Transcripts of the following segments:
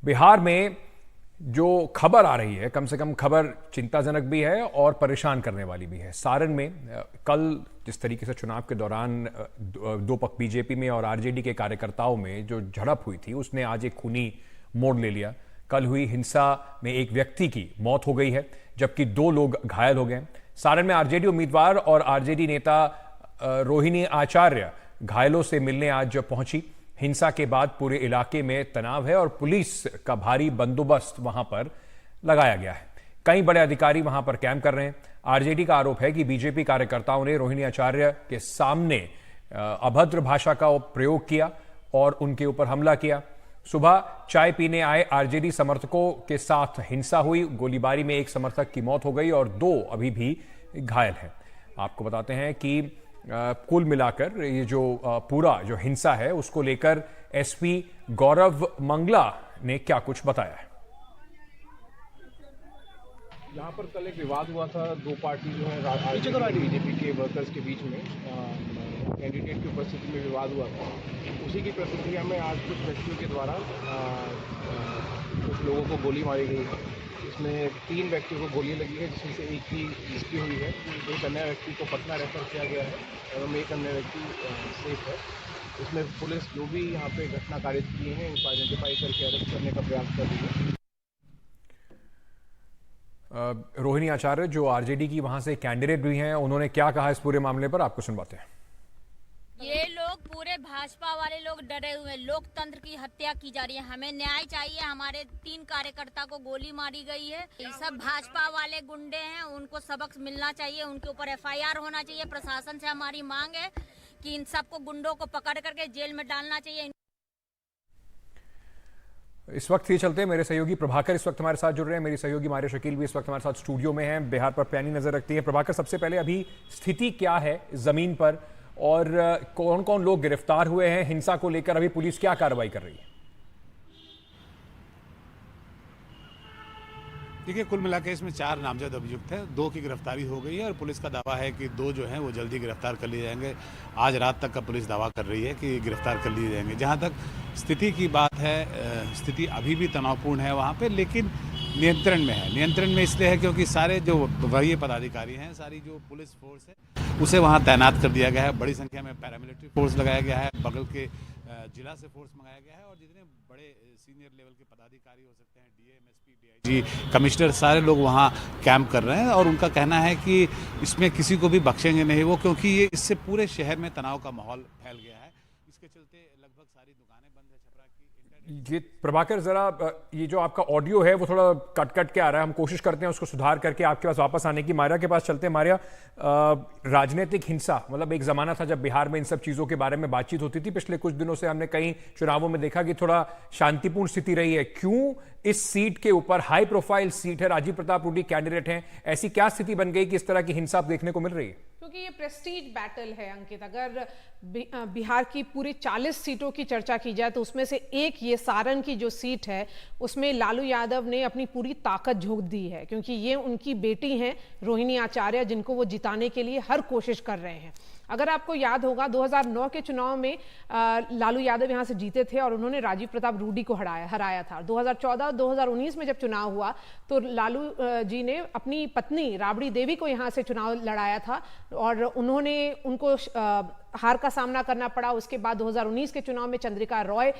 बिहार में जो खबर आ रही है, कम से कम खबर चिंताजनक भी है और परेशान करने वाली भी है। सारण में कल जिस तरीके से चुनाव के दौरान दो पक्ष बीजेपी में और आरजेडी के कार्यकर्ताओं में जो झड़प हुई थी, उसने आज एक खूनी मोड़ ले लिया। कल हुई हिंसा में एक व्यक्ति की मौत हो गई है, जबकि 2 लोग घायल हो गए। सारण में आरजेडी उम्मीदवार और आरजेडी नेता रोहिणी आचार्य घायलों से मिलने आज पहुंची। हिंसा के बाद पूरे इलाके में तनाव है और पुलिस का भारी बंदोबस्त वहां पर लगाया गया है। कई बड़े अधिकारी वहां पर कैंप कर रहे हैं। आरजेडी का आरोप है कि बीजेपी कार्यकर्ताओं ने रोहिणी आचार्य के सामने अभद्र भाषा का प्रयोग किया और उनके ऊपर हमला किया। सुबह चाय पीने आए आरजेडी समर्थकों के साथ हिंसा हुई। गोलीबारी में एक समर्थक की मौत हो गई और 2 अभी भी घायल हैं। आपको बताते हैं कि कुल मिलाकर ये जो पूरा जो हिंसा है उसको लेकर एसपी गौरव मंगला ने क्या कुछ बताया है। यहाँ पर कल एक विवाद हुआ था, 2 पार्टी जो है बीजेपी के वर्कर्स के बीच में कैंडिडेट की उपस्थिति में विवाद हुआ था। उसी की प्रतिक्रिया में आज कुछ व्यक्तियों के द्वारा कुछ लोगों को गोली मारी गई है। इसमें 3 व्यक्तियों को गोली लगी है, जिसमें से एक की मृत्यु हुई है। एक अन्य व्यक्ति को पटना रेफर किया गया है एवं एक अन्य व्यक्ति सेफ है। इसमें पुलिस जो भी यहाँ पे घटना कारित किए हैं इनको आइडेंटिफाई करके अरेस्ट करने का प्रयास कर रही है। रोहिणी आचार्य जो आरजेडी की वहां से कैंडिडेट भी हैं, उन्होंने क्या कहा इस पूरे मामले पर, आपको सुनवाते हैं। ये लोग पूरे भाजपा वाले लोग डरे हुए हैं। लोकतंत्र की हत्या की जा रही है। हमें न्याय चाहिए। हमारे 3 कार्यकर्ता को गोली मारी गई है। ये सब भाजपा वाले गुंडे हैं, उनको सबक मिलना चाहिए। उनके ऊपर एफआईआर होना चाहिए। प्रशासन से हमारी मांग है कि इन सबको गुंडों को पकड़ करके जेल में डालना चाहिए। इस वक्त ये चलते हैं, मेरे सहयोगी प्रभाकर इस वक्त हमारे साथ जुड़ रहे हैं। मेरी सहयोगी मारिया शकील भी इस वक्त हमारे साथ स्टूडियो में हैं, बिहार पर पैनी नजर रखती है। प्रभाकर, सबसे पहले अभी स्थिति क्या है जमीन पर और कौन कौन लोग गिरफ्तार हुए हैं? हिंसा को लेकर अभी पुलिस क्या कार्रवाई कर रही है? देखिए, कुल मिलाकर इसमें 4 नामजद अभियुक्त हैं। 2 की गिरफ्तारी हो गई है और पुलिस का दावा है कि 2 जो हैं वो जल्दी गिरफ्तार कर लिए जाएंगे। आज रात तक का पुलिस दावा कर रही है कि गिरफ्तार कर लिए जाएंगे। जहां तक स्थिति की बात है, स्थिति अभी भी तनावपूर्ण है वहां पे, लेकिन नियंत्रण में है। नियंत्रण में इसलिए है क्योंकि सारे जो वरीय पदाधिकारी हैं, सारी जो पुलिस फोर्स है उसे वहाँ तैनात कर दिया गया है। बड़ी संख्या में पैरामिलिट्री फोर्स लगाया गया है, बगल के जिला से फोर्स मंगाया गया है और जितने बड़े सीनियर लेवल के पदाधिकारी हो सकते हैं, डीएम, एसपी, डीआईजी, कमिश्नर, सारे लोग वहाँ कैंप कर रहे हैं और उनका कहना है कि इसमें किसी को भी बख्शेंगे नहीं वो, क्योंकि ये इससे पूरे शहर में तनाव का माहौल फैल गया है। इसके चलते लगभग सारी दुकानें बंद है। छपरा की ये प्रभाकर, जरा ये जो आपका ऑडियो है वो थोड़ा कट के आ रहा है, हम कोशिश करते हैं उसको सुधार करके आपके पास वापस आने की। मारिया के पास चलते हैं। मारिया, राजनीतिक हिंसा, मतलब एक जमाना था जब बिहार में इन सब चीजों के बारे में बातचीत होती थी। पिछले कुछ दिनों से हमने कई चुनावों में देखा कि थोड़ा शांतिपूर्ण स्थिति रही है। क्यों इस सीट के ऊपर, हाई प्रोफाइल सीट है, राजीव प्रताप रूडी कैंडिडेट हैं, ऐसी क्या स्थिति बन गई कि इस तरह की हिंसा देखने को मिल रही है? क्योंकि ये प्रेस्टीज बैटल है अंकित। अगर बिहार की पूरी 40 सीटों की चर्चा की जाए तो उसमें से एक ये सारण की जो सीट है उसमें लालू यादव ने अपनी पूरी ताकत झोंक दी है, क्योंकि ये उनकी बेटी हैं रोहिणी आचार्य, जिनको वो जिताने के लिए हर कोशिश कर रहे हैं। अगर आपको याद होगा 2009 के चुनाव में लालू यादव यहां से जीते थे और उन्होंने राजीव प्रताप रूडी को हराया था। 2014-2019 में जब चुनाव हुआ तो लालू जी ने अपनी पत्नी राबड़ी देवी को यहां से चुनाव लड़ाया था और उन्होंने उनको हार का सामना करना पड़ा। उसके बाद 2019 के चुनाव में चंद्रिका रॉय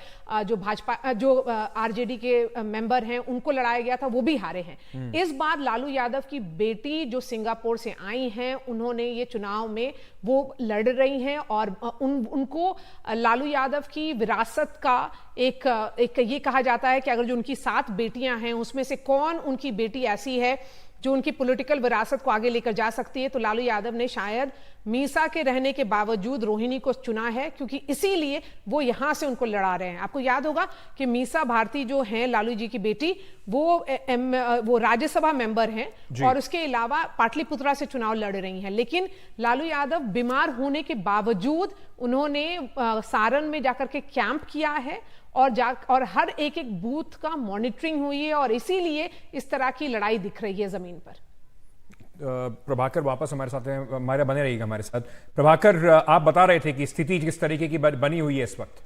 जो आरजेडी के मेंबर हैं, उनको लड़ाया गया था, वो भी हारे हैं। इस बार लालू यादव की बेटी जो सिंगापुर से आई हैं, उन्होंने ये चुनाव में वो लड़ रही हैं और उनको लालू यादव की विरासत का एक ये कहा जाता है कि अगर जो उनकी 7 बेटियां हैं उसमें से कौन उनकी बेटी ऐसी है जो उनकी पॉलिटिकल विरासत को आगे लेकर जा सकती है, तो लालू यादव ने शायद मीसा के रहने के बावजूद रोहिणी को चुना है, क्योंकि इसीलिए वो यहां से उनको लड़ा रहे हैं। आपको याद होगा कि मीसा भारती जो हैं लालू जी की बेटी, वो राज्यसभा मेंबर हैं और उसके अलावा पाटलिपुत्रा से चुनाव लड़ रही हैं। लेकिन लालू यादव बीमार होने के बावजूद उन्होंने सारण में जाकर के कैंप किया है और हर एक बूथ का मॉनिटरिंग हुई है और इसीलिए इस तरह की लड़ाई दिख रही है जमीन पर। प्रभाकर वापस हमारे साथ हैं, हमारे बने रहिएगा हमारे साथ। प्रभाकर, आप बता रहे थे कि स्थिति किस तरीके की बनी हुई है इस वक्त।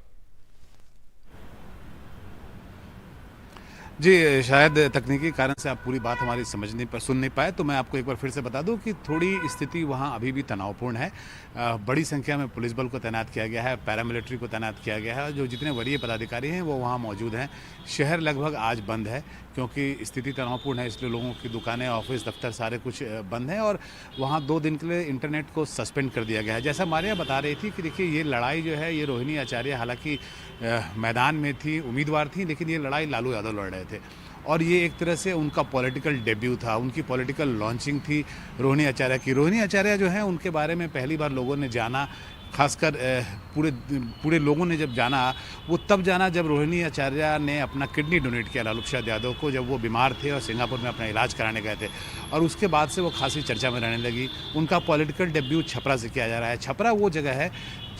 जी, शायद तकनीकी कारण से आप पूरी बात हमारी सुन नहीं पाए, तो मैं आपको एक बार फिर से बता दूं कि थोड़ी स्थिति वहां अभी भी तनावपूर्ण है। बड़ी संख्या में पुलिस बल को तैनात किया गया है, पैरामिलिट्री को तैनात किया गया है, जो जितने वरीय पदाधिकारी हैं वो वहां मौजूद हैं। शहर लगभग आज बंद है क्योंकि स्थिति तनावपूर्ण है, इसलिए लोगों की दुकानें, ऑफिस, दफ्तर सारे कुछ बंद हैं और वहाँ 2 दिन के लिए इंटरनेट को सस्पेंड कर दिया गया है। जैसा मारिया बता रही थी कि देखिए ये लड़ाई जो है, ये रोहिणी आचार्य हालांकि मैदान में थी, उम्मीदवार थी, लेकिन ये लड़ाई लालू यादव लड़ रहे थे और ये एक तरह से उनका पॉलिटिकल डेब्यू था, उनकी पॉलिटिकल लॉन्चिंग थी रोहिणी आचार्य की। रोहिणी आचार्य जो है उनके बारे में पहली बार लोगों ने जाना, खासकर पूरे लोगों ने जब जाना, वो तब जाना जब रोहिणी आचार्य ने अपना किडनी डोनेट किया लालू प्रसाद यादव को, जब वो बीमार थे और सिंगापुर में अपना इलाज कराने गए थे और उसके बाद से वो खासी चर्चा में रहने लगी। उनका पॉलिटिकल डेब्यू छपरा से किया जा रहा है। छपरा वो जगह है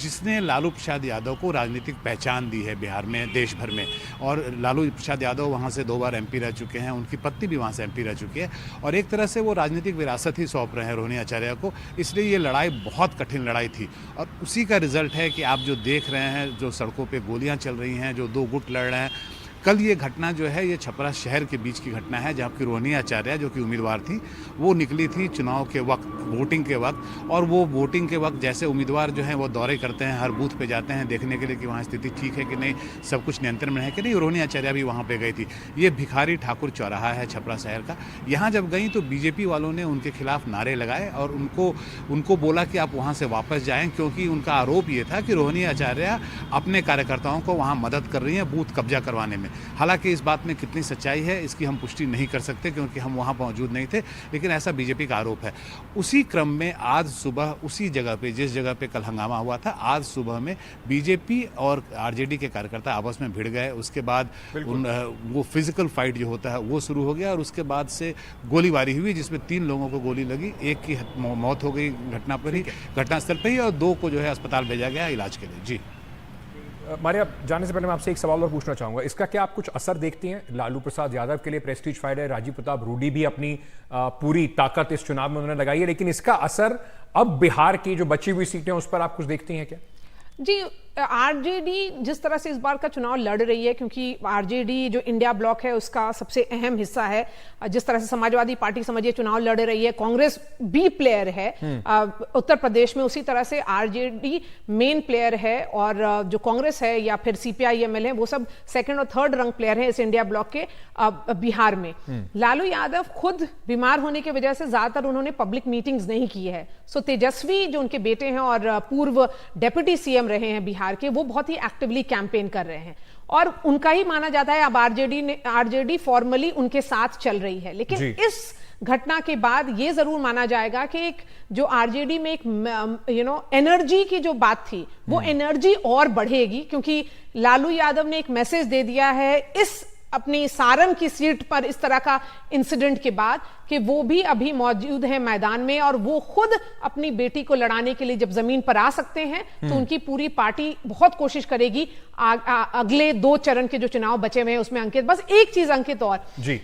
जिसने लालू प्रसाद यादव को राजनीतिक पहचान दी है बिहार में, देश भर में, और लालू प्रसाद यादव वहाँ से 2 बार MP रह चुके हैं, उनकी पत्नी भी वहाँ से MP रह चुकी है और एक तरह से वो राजनीतिक विरासत ही सौंप रहे हैं रोहिणी आचार्य को। इसलिए ये लड़ाई बहुत कठिन लड़ाई थी और उसी का रिजल्ट है कि आप जो देख रहे हैं, जो सड़कों पे गोलियां चल रही हैं, जो 2 गुट लड़ रहे हैं। कल ये घटना जो है, ये छपरा शहर के बीच की घटना है, जहाँ की रोहिणी आचार्य जो कि उम्मीदवार थी, वो निकली थी चुनाव के वक्त, वोटिंग के वक्त, और वो वोटिंग के वक्त जैसे उम्मीदवार जो हैं वो दौरे करते हैं, हर बूथ पे जाते हैं देखने के लिए कि वहाँ स्थिति ठीक है कि नहीं, सब कुछ नियंत्रण में है कि नहीं। रोहिणी आचार्य भी वहाँ पे गई थी। ये भिखारी ठाकुर चौराहा है छपरा शहर का। यहाँ जब गई तो बीजेपी वालों ने उनके खिलाफ नारे लगाए और उनको बोला कि आप वहाँ से वापस जाएँ, क्योंकि उनका आरोप ये था कि रोहिणी आचार्य अपने कार्यकर्ताओं को वहाँ मदद कर रही हैं बूथ कब्जा करवाने में। हालांकि इस बात में कितनी सच्चाई है इसकी हम पुष्टि नहीं कर सकते क्योंकि हम वहां मौजूद नहीं थे, लेकिन ऐसा बीजेपी का आरोप है। उसी क्रम में आज सुबह उसी जगह पे, जिस जगह पे कल हंगामा हुआ था, आज सुबह में बीजेपी और आरजेडी के कार्यकर्ता आपस में भिड़ गए। उसके बाद वो फिजिकल फाइट जो होता है वो शुरू हो गया और उसके बाद से गोलीबारी हुई जिसमें 3 लोगों को गोली लगी, एक की मौत हो गई घटनास्थल पर ही और 2 को जो है अस्पताल भेजा गया इलाज के लिए। जी मारिया, जाने से पहले मैं आपसे एक सवाल और पूछना चाहूंगा, इसका क्या आप कुछ असर देखती हैं? लालू प्रसाद यादव के लिए प्रेस्टीज फाइट है, राजीव प्रताप रूडी भी अपनी पूरी ताकत इस चुनाव में उन्होंने लगाई है, लेकिन इसका असर अब बिहार की जो बची हुई सीटें उस पर आप कुछ देखती हैं क्या? जी, आरजेडी जिस तरह से इस बार का चुनाव लड़ रही है, क्योंकि आरजेडी जो इंडिया ब्लॉक है उसका सबसे अहम हिस्सा है, जिस तरह से समाजवादी पार्टी समझिए चुनाव लड़ रही है, कांग्रेस बी प्लेयर है उत्तर प्रदेश में, उसी तरह से आरजेडी मेन प्लेयर है और जो कांग्रेस है या फिर CPI-ML है वो सब सेकंड और थर्ड रंग प्लेयर है इस इंडिया ब्लॉक के बिहार में। लालू यादव खुद बीमार होने की वजह से ज्यादातर उन्होंने पब्लिक मीटिंग्स नहीं की है। सो तेजस्वी जो उनके बेटे हैं और पूर्व डेप्यूटी CM रहे हैं बिहार के, वो बहुत ही एक्टिवली कैंपेन कर रहे हैं और उनका ही माना जाता है अब आरजेडी फॉर्मली उनके साथ चल रही है। लेकिन इस घटना के बाद ये जरूर माना जाएगा कि एक जो आरजेडी में एक एनर्जी की जो बात थी वो एनर्जी और बढ़ेगी, क्योंकि लालू यादव ने एक मैसेज दे दिया है इस अपनी सारण की सीट पर इस तरह का इंसिडेंट के बाद कि वो भी अभी मौजूद है मैदान में और वो खुद अपनी बेटी को लड़ाने के लिए जब जमीन पर आ सकते हैं तो उनकी पूरी पार्टी बहुत कोशिश करेगी अगले 2 चरण के जो चुनाव बचे हुए हैं उसमें। अंकित, बस एक चीज अंकित और जी,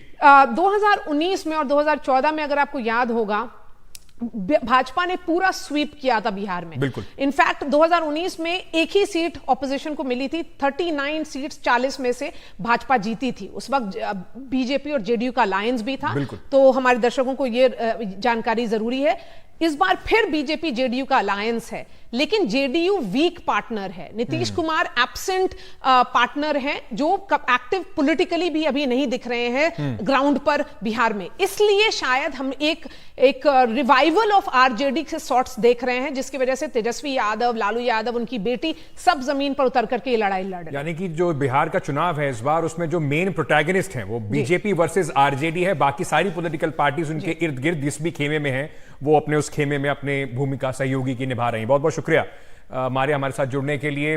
2019 में और 2014 में अगर आपको याद होगा भाजपा ने पूरा स्वीप किया था बिहार में। बिल्कुल। इनफैक्ट 2019 में एक ही सीट ऑपोजिशन को मिली थी, 39 सीट्स 40 में से भाजपा जीती थी। उस वक्त बीजेपी और जेडीयू का अलायंस भी था, तो हमारे दर्शकों को यह जानकारी जरूरी है। इस बार फिर बीजेपी जेडीयू का अलायंस है, लेकिन जेडीयू वीक पार्टनर है। नीतीश कुमार एब्सेंट पार्टनर हैं जो एक्टिव पॉलिटिकली भी अभी नहीं दिख रहे हैं ग्राउंड पर बिहार में। इसलिए शायद हम एक रिवाइवल ऑफ आरजेडी के शॉट्स देख रहे हैं, जिसकी वजह से तेजस्वी यादव, लालू यादव, उनकी बेटी सब जमीन पर उतर करके ये लड़ाई लड़ रहे हैं। यानी कि जो बिहार का चुनाव है इस बार, उसमें जो मेन प्रोटैगनिस्ट हैं वो बीजेपी वर्सेस आरजेडी है। बाकी सारी पॉलिटिकल पार्टीज उनके इर्द गिर्द जिस भी खेमे में है वो अपने उस खेमे में अपने भूमिका सहयोगी की निभा रही हैं। बहुत बहुत शुक्रिया मारिया हमारे साथ जुड़ने के लिए।